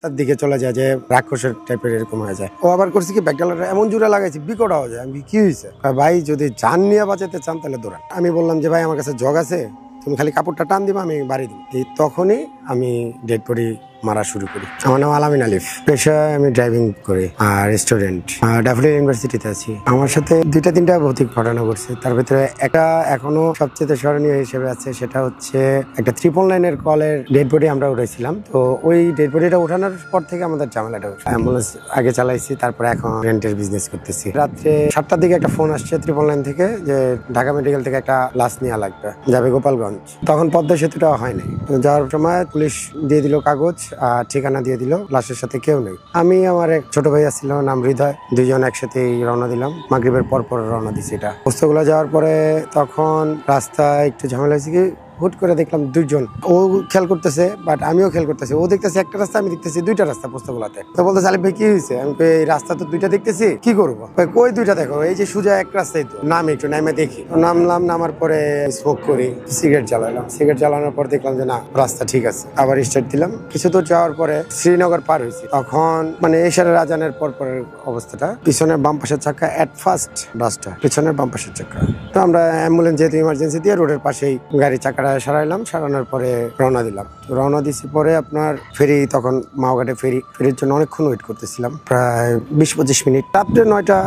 রাস্তার দিকে চলে যায়, যে রাক্ষসের টাইপের এরকম হয়ে যায়। ও আবার করছে কি ব্যাকডালাটা এমন জোরে লাগাইছে বিকট হয়ে যায়। আমি কি হয়েছে? ভাই যদি জান নিয়ে বাঁচাতে চান তাহলে দৌড়ান। আমি বললাম যে ভাই আমার কাছে জগ আছে, তুমি খালি কাপড়টা টান দিবা, আমি বাড়ি দিব। এই তখনই আমি ডেড বডি মারা শুরু করি। আমার নাম আলামিন আলিফ, পেশায় আমি ড্রাইভিং করি আর স্টুডেন্ট, ডাফলিন ইউনিভার্সিটিতে আছি। আমার সাথে দুইটা তিনটা ভৌতিক ঘটনা ঘটছে, তার ভিতরে একটা এখনো সবচেয়ে স্মরণীয় হিসেবে আছে। সেটা হচ্ছে একটা 999 কলের ডেড বডি আমরা উঠেছিলাম। তো ওই ডেড বডিটা উঠানোর পর থেকে আমাদের ঝামেলাটা হচ্ছে। অ্যাম্বুলেন্স আগে চালাইছি, তারপরে এখন রেন্টের বিজনেস করতেছি। রাত্রে 7টার দিকে একটা ফোন আসছে 999 থেকে, যে ঢাকা মেডিকেল থেকে একটা লাশ নেওয়া লাগবে, যাবে গোপালগঞ্জ। তখন পদ্মা সেতুটা হয়নি। যাওয়ার সময় পুলিশ দিয়ে দিল কাগজ আর ঠিকানা দিয়ে দিল, লাশের সাথে কেউ নেই। আমি আমার এক ছোট ভাইয়া ছিল, নাম হৃদয়, দুইজন একসাথেই রওনা দিলাম। মাগরিবের পর রওনা দিছি। এটা পোস্তগুলো যাওয়ার পরে তখন রাস্তায় একটু ঝামেলা হয়েছে কি, হুট করে দেখলাম দুইজন। ও খেয়াল করতেছে, বাট আমিও খেয়াল করতেছি। ও দেখতেছে একটা রাস্তা, আমি দেখতেছি দুইটা রাস্তা পোস্তগুলাতে। তো বলতেছে আলিফ ভাই কি হয়েছে? আমি এই রাস্তা তো দুইটা দেখতেছি, কি করবো? কই দুইটা দেখো, এই যে সোজা এক রাস্তায় তো। নাম একটু নামে দেখি। নামলাম, নামার পরে স্মোক করি, সিগারেট জ্বালালাম। সিগারেট জ্বালানোর পর দেখলাম যে না, রাস্তা ঠিক আছে। আবার স্টার্ট দিলাম। কিছু দূর যাওয়ার পরে শ্রীনগর পার হয়েছি। তখন মানে এশারের আজানের পরের অবস্থাটা, পিছনের বাম পাশের চাকা এট ফার্স্ট ব্রাস্ট, পিছনের বাম পাশের চাকা। তো আমরা অ্যাম্বুলেন্স যেহেতু ইমার্জেন্সি দিয়ে রোডের পাশেই গাড়ি চাকাটা সারাইলাম। সারানোর পরে রওনা দিলাম। রওনা দিছি পরে আপনার ফেরি, তখন মাওঘাটে ফেরির জন্য অনেকক্ষণ ওয়েট করতেছিলাম, প্রায় 20-25 মিনিট। রাত্রে 9টা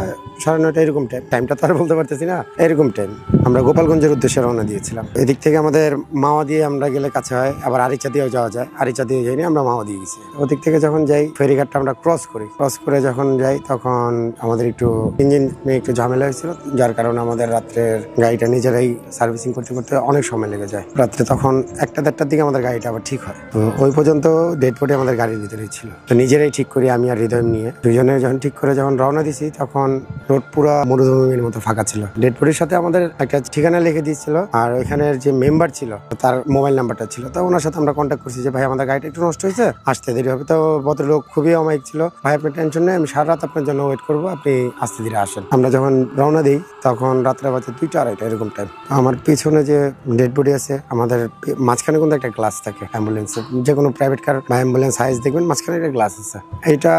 9:30 এরকম টাইমটা তো আর বলতে পারতেছি না, এরকম টাইম। আমরা গোপালগঞ্জের উদ্দেশ্যে রওনা দিয়েছিলাম। এদিক থেকে আমাদের মাওয়া দিয়ে আমরা গেলে কাছে হয়, আবার আরিচা দিয়েও যাওয়া যায়। আরিচা দিয়ে যাইনি, আমরা মাওয়া দিয়ে গেছি। ওদিক থেকে যখন যাই, ফেরিঘাটটা আমরা ক্রস করে যখন যাই, তখন আমাদের একটু ইঞ্জিন নিয়ে একটু ঝামেলা হয়েছিল, যার কারণে আমাদের রাত্রের গাড়িটা নিজেরাই সার্ভিসিং করতে অনেক সময় লেগে যায়। রাত্রে তখন 1টা-1:30টার দিকে আমাদের গাড়িটা আবার ঠিক হয়। তো ওই পর্যন্ত ডেড বডি আমাদের গাড়ির ভিতরেই ছিল। তো নিজেরাই ঠিক করি, আমি আর হৃদয় নিয়ে দুইজনে যখন ঠিক করে যখন রওনা দিছি, তখন রোড পুরো মরুভূমির মতো ফাঁকা ছিল। ডেড বডির সাথে আমাদের একটা ঠিকানা লিখে দিয়েছিল, আর ওইখানের যে মেম্বার ছিল তার মোবাইল নাম্বারটা ছিল। তো ওনার সাথে আমরা কন্ট্যাক্ট করছি যে ভাই আমাদের গাড়িটা একটু নষ্ট হয়েছে, আসতে দেরি হবে। তো ভদ্রলোক খুবই অমায়িক ছিল, ভাই আপনি টেনশন নেই, আমি সারা রাত আপনার জন্য ওয়েট করবো, আপনি আস্তে ধীরে আসেন। আমরা যখন রওনা দিই তখন রাত্রে বাজে 2টা-2:30 এরকম টাইম। আমার পিছনে যে ডেড বডি আছে, আমাদের মাঝখানে কিন্তু একটা গ্লাস থাকে অ্যাম্বুলেন্সে, যে কোনো প্রাইভেট কার বা অ্যাম্বুলেন্স হাইস দেখবেন মাঝখানে একটা গ্লাস আছে, এটা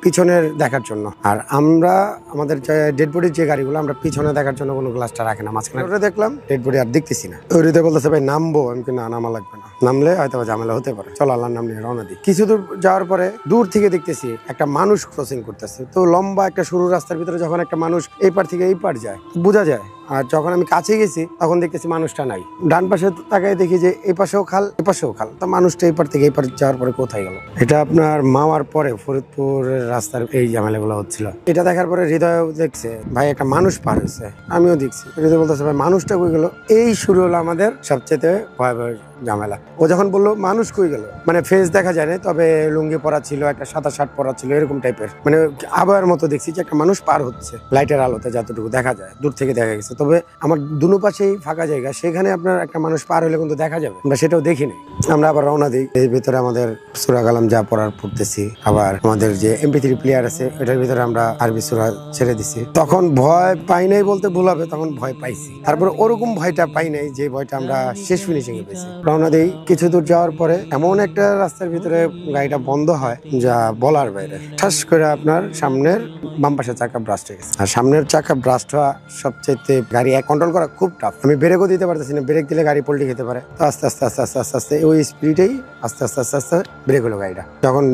পিছনের দেখার জন্য। আর আমরা আমাদের ডেড বডির যে গাড়িগুলো, আমরা পিছনে দেখার জন্য কোনো গ্লাসটা রাখে না, মাঝখানে দেখলাম ডেড বডি আর দেখতেছি না। ওই হৃদয় বলতেছে ভাই নামবো, আমি না নামা লাগবে না, নামলে হয়তো ঝামেলা হতে পারে, চলো আল্লাহর নাম নিয়ে রওনা দিই। কিছু দূর যাওয়ার পরে দূর থেকে দেখতেছি একটা মানুষ ক্রসিং করতেছে। তো লম্বা একটা সরু রাস্তার ভিতরে যখন একটা মানুষ এই পার থেকে এই পার যায়, বোঝা যায়। আর যখন আমি কাছে গেছি তখন দেখতেছি মানুষটা নাই। ডান পাশে তাকাই দেখি যে এই পাশেও খাল, এ পাশেও খাল। তো মানুষটা এই পার থেকে এই পার যাওয়ার পরে কোথায় গেল? এটা আপনার মাওয়ার পরে ফরিদপুরের রাস্তার এই ঝামেলাগুলো হচ্ছিল। এটা দেখার পরে হৃদয় দেখছে ভাই একটা মানুষ পার হয়েছে, আমিও দেখছি। হৃদয় বলতেছে ভাই মানুষটা কই গেল? এই শুরু হলো আমাদের সবচেয়ে ভয়াবহ ঝামেলা। ও যখন বললো মানুষ কই গেল, মানে ফেস দেখা যায় না, তবে লুঙ্গি পরা ছিল, একটা সাদা শার্ট পরা ছিল, এরকম টাইপের, মানে আবার মতো দেখছি যে একটা মানুষ পার হচ্ছে লাইটের আলোতে, যতটুকু দেখা যায় দূর থেকে দেখা গেছে। তবে আমার দুনো পাশেই ফাঁকা জায়গা, সেখানে আপনার একটা মানুষ পার হলে কিন্তু দেখা যাবে, আমরা সেটাও দেখিনি। আমরা আবার রওনা দিই। এর ভিতরে আমাদের সূরা কালাম যা পড়তেছি, আবার আমাদের যে MP3 প্লেয়ার আছে এটার ভিতরে আমরা আরবি সূরা ছেড়ে দিছি। তখন ভয় পাই নাই বলতে ভুল হবে, তখন ভয় পাইছি। তারপরে ওরকম ভয়টা পাই নাই যে ভয়টা আমরা শেষ ফিনিশিং এ পেয়েছি। রওনা দিই। কিছু দূর যাওয়ার পরে এমন একটা রাস্তার ভিতরে গাড়িটা বন্ধ হয় যা বলার বাইরে। ঠাস করে আপনার সামনের বাম পাশের চাকা ব্রাস্ট হয়ে গেছে। আর সামনের চাকা ব্রাস্ট হওয়া সবচেয়ে গাড়ি কন্ট্রোল করা খুব টাফ। আমি ব্রেকও দিতে পারতেছি না, ব্রেক দিলে গাড়ি পল্টি খেতে পারে। তো আস্তে আস্তে আস্তে আস্তে আস্তে আস্তে ওই স্পিডেই আস্তে আস্তে আস্তে আস্তে ব্রেক হলো গাড়িটা। যখন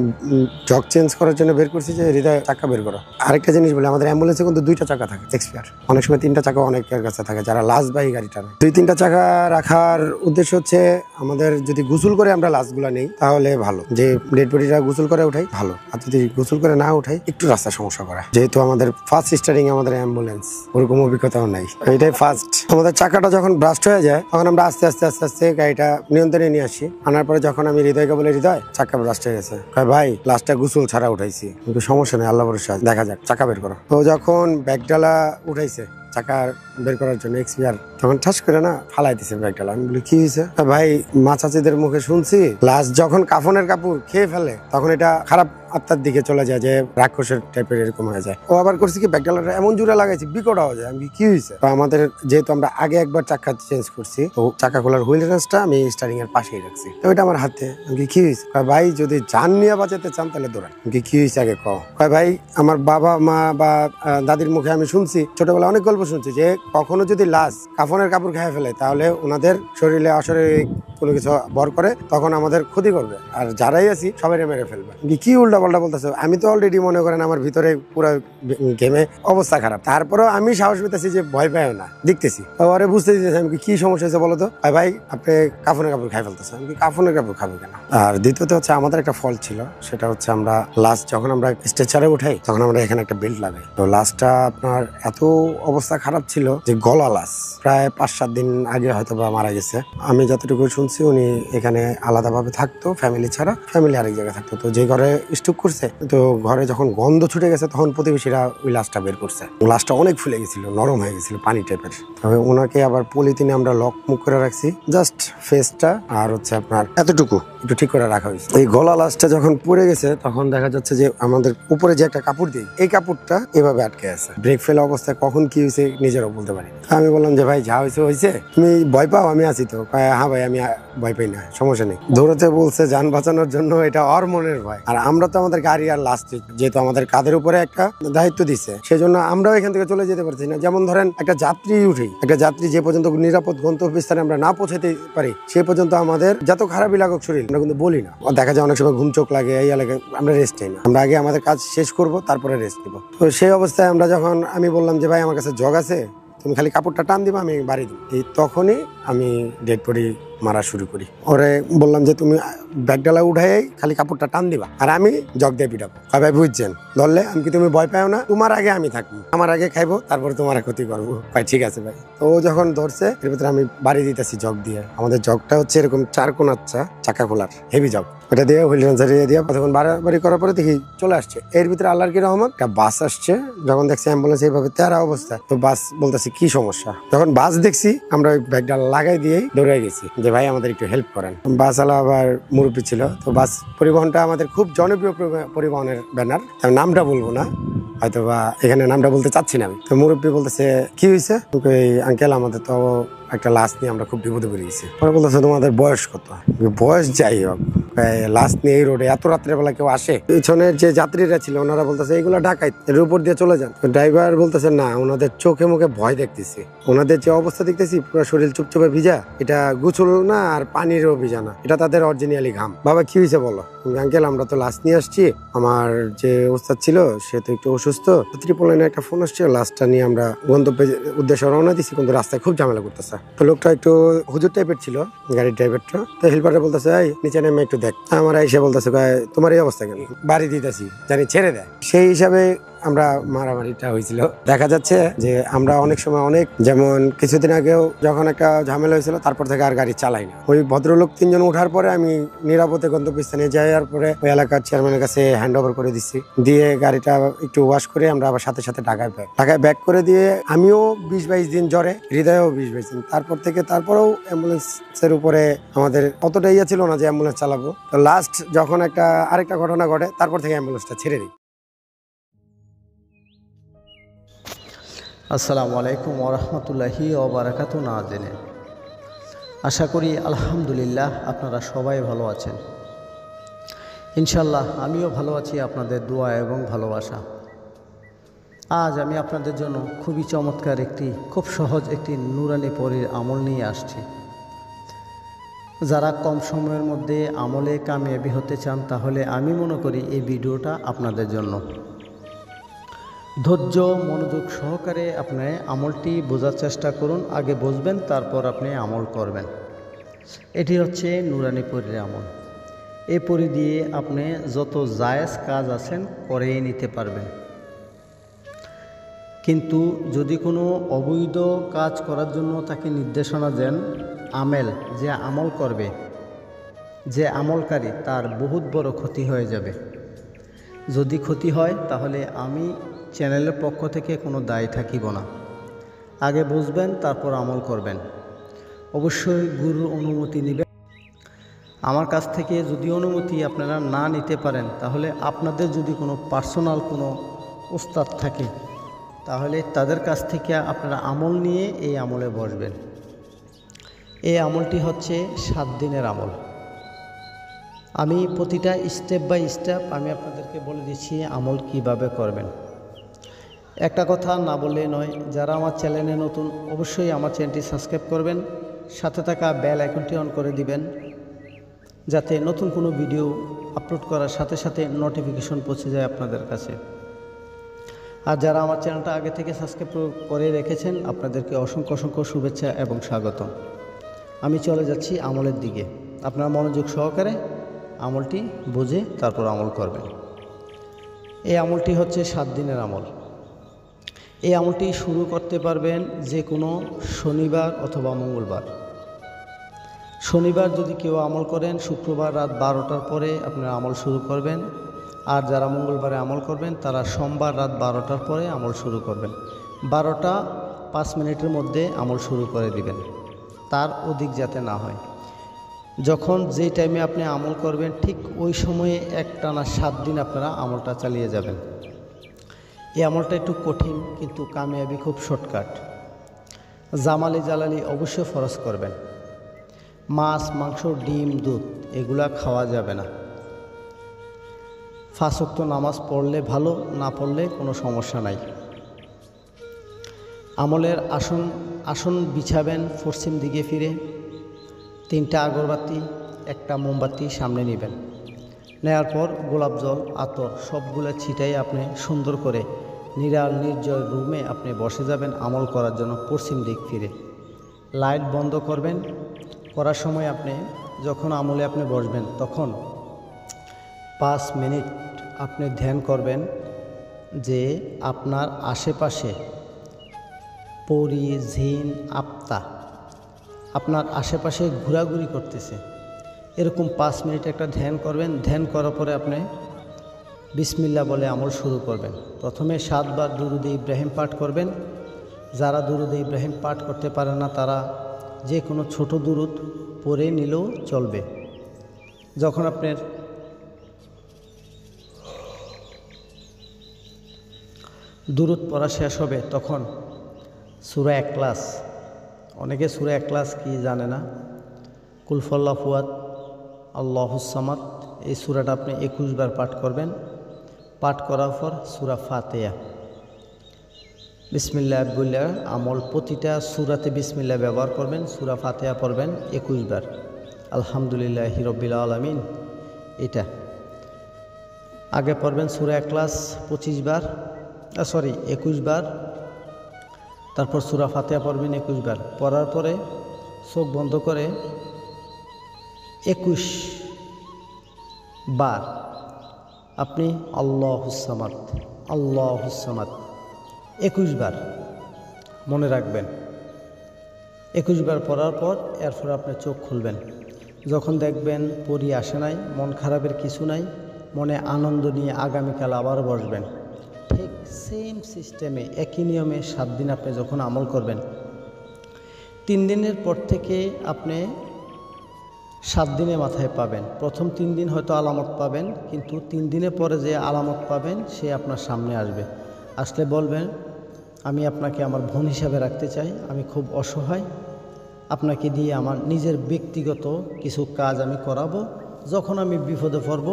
জক চেঞ্জ করার জন্য বের করছি যে হৃদয় চাকা বের করো। আরেকটা জিনিস বলে, আমাদের অ্যাম্বুলেন্সে কিন্তু 2টা চাকা থাকে এক্সপায়ার, অনেক সময় 3টা চাকা অনেকের কাছে থাকে যারা লাশবাহী গাড়িটা। 2-3টা চাকা রাখার উদ্দেশ্য হচ্ছে আমাদের যদি গোসল করে আমরা লাশগুলা নেই তাহলে ভালো, যে ডেড বডিটা গোসল করে উঠাই ভালো, আর যদি গোসল করে না উঠাই একটু রাস্তা সমস্যা করে। যেহেতু আমাদের ফার্স্ট স্টার্টিং আমাদের অ্যাম্বুলেন্স, ওরকম অভিজ্ঞতাও নাই, এটাই ফার্স্ট। আমাদের চাকাটা যখন ব্রাস্ট হয়ে যায় তখন আমরা আস্তে আস্তে আস্তে আস্তে গাড়িটা নিয়ন্ত্রণে নিয়ে আসি। আনার পরে যখন আমি হৃদয়কে বলে হৃদয় চাকা ব্রাস্ট হয়ে গেছে, ভাই লাস্টটা গোসল ছাড়া উঠাইছি, কিন্তু সমস্যা নেই, আল্লাহ ভরসা, দেখা যাক, চাকা বের করো। তো যখন ব্যাগডালা উঠাইছে চাকা বের করার জন্য, এক্সপিয়ার তখন ঠাস করে না ফালাই দিছে ব্যাগডালা। আমি বলি কি হয়েছে? ভাই মা চাচিদের মুখে শুনছি লাস্ট যখন কাফনের কাপড় খেয়ে ফেলে তখন এটা খারাপ আত্মার দিকে চলে যায়, যে রাক্ষসের টাইপের এরকম হয়ে যায়। ও আবার করছে কি ব্যাগডালাটা এমন জোড়া লাগাইছে বিকট হয়ে যায়। আমি কি হয়েছে? তো আমাদের যেহেতু আমরা আগে একবার চাকা চেঞ্জ করছি, তো চাকা খোলার হুইল রেঞ্জটা আমি স্টারিং এর পাশেই রাখছি, তো এটা আমার হাতে। আমি কি হয়েছে? ভাই যদি জান নিয়ে বাঁচাতে চান তাহলে দৌড়ান। আমি কি হয়েছে আগে কও? ভাই আমার বাবা মা বা দাদির মুখে আমি শুনছি, ছোটবেলায় অনেক গল্প শুনছি যে কখনো যদি লাশ কাফনের কাপড় খেয়ে ফেলে তাহলে ওনাদের শরীরে অশরীরিক কোনো কিছু ভর করে তখন আমাদের ক্ষতি করবে, আর যারাই আছি সবাই মেরে ফেলবে। কি উল্টা পাল্টা বলতেছে? আমি তো অলরেডি মনে করেন আমার ভিতরে পুরো ঘেমে অবস্থা খারাপ, তারপরেও আমি সাহস পেতেছি যে ভয় পাইও না, দেখতেছি। পরে বুঝতে দিতেছি আমি কি সমস্যা হয়েছে বলো তো। ভাই আপনি কাফনের কাপড় খাই ফেলতেছে। আমি কাফনের কাপড় খাবো কেন? আর দ্বিতীয়ত হচ্ছে আমাদের একটা ফল ছিল, সেটা হচ্ছে আমরা লাস্ট যখন আমরা স্ট্রেচারে উঠাই তখন আমরা এখানে একটা বেল্ট লাগাই। তো লাস্টটা আপনার এত অবস্থা খারাপ ছিল যে গলা লাশ প্রায় 5-7 দিন আগে হয়তো বা মারা গেছে। আমি যতটুকু শুনছি উনি এখানে আলাদাভাবে থাকতো, ফ্যামিলি ছাড়া, ফ্যামিলি আরেক জায়গায় থাকতো। তো যে ঘরে স্ট্রোক করছে, তো ঘরে যখন গন্ধ ছুটে গেছে তখন প্রতিবেশীরা ওই লাশটা বের করছে। লাশটা অনেক ফুলে গেছিল, নরম হয়ে গেছিল, পানি টাইপের। তবে ওনাকে আবার পলিথিনে আমরা লক মুখ করে রাখছি, জাস্ট ফেসটা আর হচ্ছে আপনার এতটুকু একটু ঠিক করে রাখা হয়েছে। এই গলা লাশটা যখন পড়ে গেছে তখন দেখা যাচ্ছে যে আমাদের উপরে যে একটা কাপড় দিই, এই কাপড়টা এভাবে আটকে আছে। ব্রেক ফেল অবস্থায় কখন কি হয়েছে নিজেরও বলতে পারি। আমি বললাম যে ভাই যা হয়েছে হয়েছে, তুমি ভয় পাও? আমি আছি তো। হ্যাঁ ভাই আমি ভয় পাই না, সমস্যা নেই। দৌড়াতে বলছে যান বাঁচানোর জন্য, এটা ওর মনের ভয়। আর আমরা তো আমাদের গাড়ি আর লাস্ট যেহেতু আমাদের কাঁধের উপরে একটা দায়িত্ব দিচ্ছে, সেজন্য আমরাও এখান থেকে চলে যেতে পারছি না। যেমন ধরেন একটা যাত্রী উঠি, একটা যাত্রী যে পর্যন্ত নিরাপদ গন্তব্যস্থানে আমরা না পৌঁছাতে পারি সে পর্যন্ত আমাদের যত খারাপই লাগুক শরীর আমরা কিন্তু বলি না। দেখা যায় অনেক সময় ঘুম চোখ লাগে, এই লাগে, আমরা রেস্ট নেই না। আমরা আগে আমাদের কাজ শেষ করব, তারপরে রেস্ট নিব। তো সেই অবস্থায় আমরা যখন আমি বললাম যে ভাই আমার কাছে জগ আছে, তুমি খালি কাপড়টা টান দিবা, আমি বাড়ি দিই। এই তখনই আমি ডেড বডি মারা শুরু করি। ওরে বললাম যে তুমি ব্যাগডালা উঠাই খালি কাপড়টা টান দিবা আর আমি জগ দিয়ে পিটাবো। ভাই বুঝছেন? ধরলে আমি কি তুমি ভয় পাও না? তোমার আগে আমি থাকবো, আমার আগে খাইবো, তারপর তোমার ক্ষতি করবো। ভাই ঠিক আছে ভাই। তো ও যখন ধরছে এর ভিতরে আমি বাড়ি দিতেছি জগ দিয়ে। আমাদের জগটা হচ্ছে এরকম 4 কোণার চাকা খোলার হেভি জগ, ওটা দিয়ে হুইল রেঞ্জার দিয়ে তখন বাড়াবাড়ি করার পরে দেখি চলে আসছে। এর ভিতরে আল্লাহর কি রহমত একটা বাস আসছে। যখন দেখছি অ্যাম্বুলেন্স এইভাবে তেরা অবস্থা, তো বাস বলতেছে কি সমস্যা। যখন বাস দেখছি আমরা ওই ব্যাগটা লাগাই দিয়েই দৌড়ে গেছি যে ভাই আমাদের একটু হেল্প করেন। বাস আলা আবার মুরব্বী ছিল। তো বাস পরিবহনটা আমাদের খুব জনপ্রিয় পরিবহনের ব্যানার, তার নামটা বলবো না, হয়তো বা এখানে নামটা বলতে চাচ্ছি না আমি। তো মুরব্বী বলতেছে কি হয়েছে? আঙ্কেল আমাদের তো একটা লাশ নিয়ে আমরা খুব বিপদে পড়ে গেছি। পরে বলতেছে তোমাদের বয়স কত? বয়স যাই হোক, লাশ নিয়ে এই রোডে এত রাত্রে বেলা কেউ আসে? পিছনের যে যাত্রীরা ছিল ওনারা বলতেছে এইগুলো ডাকাইত, এর উপর দিয়ে চলে যান। ড্রাইভার বলতেছে না, ওনাদের চোখে মুখে ভয় দেখতেছি, ওনাদের যে অবস্থা দেখতেছি পুরো শরীর চুপচুপে ভিজা, এটা গোছল না আর পানিরও ভিজা না, এটা তাদের অরিজিনালি ঘাম। বাবা কি হয়েছে বলো? আঙ্কেল আমরা তো লাশ নিয়ে আসছি, আমার যে ওস্তাদ ছিল সে তো একটু অসুস্থ, ট্রিপল লাইনে একটা ফোন আসছে, লাশটা নিয়ে আমরা গন্তব্যের উদ্দেশ্যে রওনা দিচ্ছি, কিন্তু রাস্তায় খুব ঝামেলা করতেছে। তো লোকটা একটু হুজুর টাইপের ছিল, গাড়ির ড্রাইভারটা। তো হেল্পারে বলতেছে এই নিচে নেমে একটু দেখ। আমার এসে বলতেছে তোমার এই অবস্থা কেন? বাড়ি দিতেছি, জানি ছেড়ে দেয়। সেই হিসাবে আমরা মারামারিটা হয়েছিল। দেখা যাচ্ছে যে আমরা অনেক সময় যেমন কিছুদিন আগেও যখন একটা ঝামেলা হয়েছিল তারপর থেকে আর গাড়ি চালাই না। ওই ভদ্রলোক 3 জন ওঠার পরে আমি নিরাপদে গন্তব্যস্থানে যাওয়ার পরে ওই এলাকার চেয়ারম্যানের কাছে হ্যান্ড ওভার করে দিচ্ছি, দিয়ে গাড়িটা একটু ওয়াশ করে আমরা আবার সাথে সাথে ঢাকায় ব্যাক করে দিয়ে আমিও 20-22 দিন জ্বরে, হৃদয়ও 20-22 দিন। তারপরেও অ্যাম্বুলেন্সের উপরে আমাদের অতটা ইয়ে ছিল না যে অ্যাম্বুলেন্স চালাবো। তো লাস্ট যখন আরেকটা ঘটনা ঘটে তারপর থেকে অ্যাম্বুলেন্সটা ছেড়ে দিই। আসসালামু আলাইকুম ওরহমতুল্লাহি ওবারাকাতু। নাজেনে আশা করি আলহামদুলিল্লাহ আপনারা সবাই ভালো আছেন। ইনশাল্লাহ আমিও ভালো আছি আপনাদের দোয়া এবং ভালোবাসা। আজ আমি আপনাদের জন্য খুবই চমৎকার খুব সহজ একটি নুরানি পরীর আমল নিয়ে আসছি। যারা কম সময়ের মধ্যে আমলে কামিয়াবি হতে চান তাহলে আমি মনে করি এই ভিডিওটা আপনাদের জন্য। ধৈর্য মনোযোগ সহকারে আপনি আমলটি বোঝার চেষ্টা করুন। আগে বুঝবেন, তারপর আপনি আমল করবেন। এটি হচ্ছে নুরানি পরীর আমল। এই পরী দিয়ে আপনি যত জায়েজ কাজ আছেন করেই নিতে পারবেন। কিন্তু যদি কোনো অবৈধ কাজ করার জন্য তাকে নির্দেশনা দেন, যে আমল করবে, যে আমলকারী, তার বহুত বড় ক্ষতি হয়ে যাবে। যদি ক্ষতি হয় তাহলে আমি চ্যানেলের পক্ষ থেকে কোনো দায় থাকিব না। আগে বুঝবেন তারপর আমল করবেন। অবশ্যই গুরুর অনুমতি নেবেন। আমার কাছ থেকে যদি অনুমতি আপনারা না নিতে পারেন, তাহলে আপনাদের যদি কোনো পার্সোনাল কোনো ওস্তাদ থাকে, তাহলে তাদের কাছ থেকে আপনারা আমল নিয়ে এই আমলে বসবেন। এই আমলটি হচ্ছে 7 দিনের আমল। আমি প্রতিটা স্টেপ বাই স্টেপ আমি আপনাদেরকে বলে দিচ্ছি আমল কিভাবে করবেন। একটা কথা না বললে নয়, যারা আমার চ্যানেলে নতুন অবশ্যই আমার চ্যানেলটি সাবস্ক্রাইব করবেন, সাথে থাকা বেল আইকনটি অন করে দিবেন, যাতে নতুন কোনো ভিডিও আপলোড করার সাথে সাথে নোটিফিকেশন পৌঁছে যায় আপনাদের কাছে। আর যারা আমার চ্যানেলটা আগে থেকে সাবস্ক্রাইব করে রেখেছেন, আপনাদেরকে অসংখ্য অসংখ্য শুভেচ্ছা এবং স্বাগতম। আমি চলে যাচ্ছি আমলের দিকে। আপনারা মনোযোগ সহকারে আমলটি বুঝে তারপর আমল করবেন। এই আমলটি হচ্ছে 7 দিনের আমল। এই আমলটি শুরু করতে পারবেন যে কোনো শনিবার অথবা মঙ্গলবার। শনিবার যদি কেউ আমল করেন, শুক্রবার রাত 12টার পরে আপনারা আমল শুরু করবেন। আর যারা মঙ্গলবারে আমল করবেন, তারা সোমবার রাত 12টার পরে আমল শুরু করবেন। 12টা 5 মিনিটের মধ্যে আমল শুরু করে দিবেন, তার অধিক যাতে না হয়। যখন যেই টাইমে আপনি আমল করবেন, ঠিক ওই সময়ে একটানা 7 দিন আপনারা আমলটা চালিয়ে যাবেন। এই আমলটা একটু কঠিন, কিন্তু কামিয়াবি খুব শর্টকাট। জামালি জালালি অবশ্যই ফরজ করবেন। মাছ, মাংস, ডিম, দুধ এগুলা খাওয়া যাবে না। 5 ওয়াক্ত নামাজ পড়লে ভালো, না পড়লে কোনো সমস্যা নাই। আমলের আসন বিছাবেন পশ্চিম দিকে ফিরে। 3টা আগরবাতি, 1টা মোমবাতি সামনে নেবেন। নেওয়ার পর গোলাপ জল, আতর সবগুলো ছিটাই আপনি সুন্দর করে নিরাল নির্জয় রুমে আপনি বসে যাবেন আমল করার জন্য পশ্চিম দিক ফিরে। লাইট বন্ধ করবেন। করার সময় আপনি যখন আমলে আপনি বসবেন, তখন 5 মিনিট আপনি ধ্যান করবেন যে আপনার আশেপাশে পরি, জিন, আত্মা আপনার আশেপাশে ঘোরাঘুরি করতেছে। এরকম 5 মিনিট একটা ধ্যান করবেন। ধ্যান করার পরে আপনি বিসমিল্লাহ বলে আমল শুরু করবেন। প্রথমে 7 বার দুরুদে ইব্রাহিম পাঠ করবেন। যারা দুরুদে ইব্রাহিম পাঠ করতে পারেন না, তারা যে কোনো ছোট দুরুদ পড়ে নিলেও চলবে। যখন আপনার দুরুদ পড়া শেষ হবে, তখন সূরা ইখলাস, অনেকে সূরা ইখলাস কি জানে না, কুল হুয়াল্লাহু আহাদ, আল্লাহুস সামাদ, এই সূরাটা আপনি 21 বার পাঠ করবেন। পাঠ করার পর সূরা ফাতিহা, বিসমিল্লাহ বলে আমল, প্রতিটা সূরাতে বিসমিল্লাহ ব্যবহার করবেন। সূরা ফাতিহা পড়বেন 21 বার। আলহামদুলিল্লাহি রাব্বিল আলামিন, এটা আগে পড়বেন। সূরা ইখলাস 21 বার, তারপর সূরা ফাতিহা পড়বেন 21 বার। পড়ার পরে চোখ বন্ধ করে 21 বার আপনি আল্লাহুস সামাদ, আল্লাহুস সামাদ 21 বার মনে রাখবেন। 21 বার পড়ার পর এরপর আপনি চোখ খুলবেন। যখন দেখবেন পরি আসে নাই, মন খারাপের কিছু নাই, মনে আনন্দ নিয়ে আগামীকাল আবার বসবেন। ঠিক সেম সিস্টেমে একই নিয়মে 7 দিন আপনি যখন আমল করবেন, 3 দিনের পর থেকে আপনি 7 দিনে মাথায় পাবেন। প্রথম 3 দিন হয়তো আলামত পাবেন, কিন্তু 3 দিনের পরে যে আলামত পাবেন সে আপনার সামনে আসবে। আসলে বলবেন, আমি আপনাকে আমার বোন হিসাবে রাখতে চাই, আমি খুব অসহায়, আপনাকে দিয়ে আমার নিজের ব্যক্তিগত কিছু কাজ আমি করাবো। যখন আমি বিপদে পড়ব,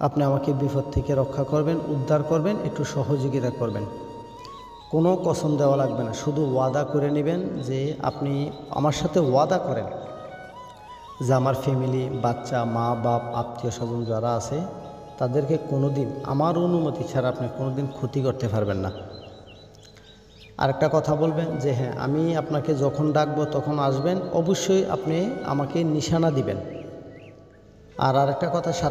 আপনি আমাকে বিপদ থেকে রক্ষা করবেন, উদ্ধার করবেন, একটু সহযোগিতা করবেন। কোনো কসম দেওয়া লাগবে না, শুধু ওয়াদা করে নেবেন যে আপনি আমার সাথে ওয়াদা করেন যে আমার ফ্যামিলি, বাচ্চা, মা বাপ, আত্মীয় স্বজন যারা আছে, তাদেরকে কোনোদিন আমার অনুমতি ছাড়া আপনি কোনোদিন ক্ষতি করতে পারবেন না। আরেকটা কথা বলবেন যে হ্যাঁ, আমি আপনাকে যখন ডাকবো তখন আসবেন, অবশ্যই আপনি আমাকে নিশানা দিবেন। আর আরেকটা কথা সাথে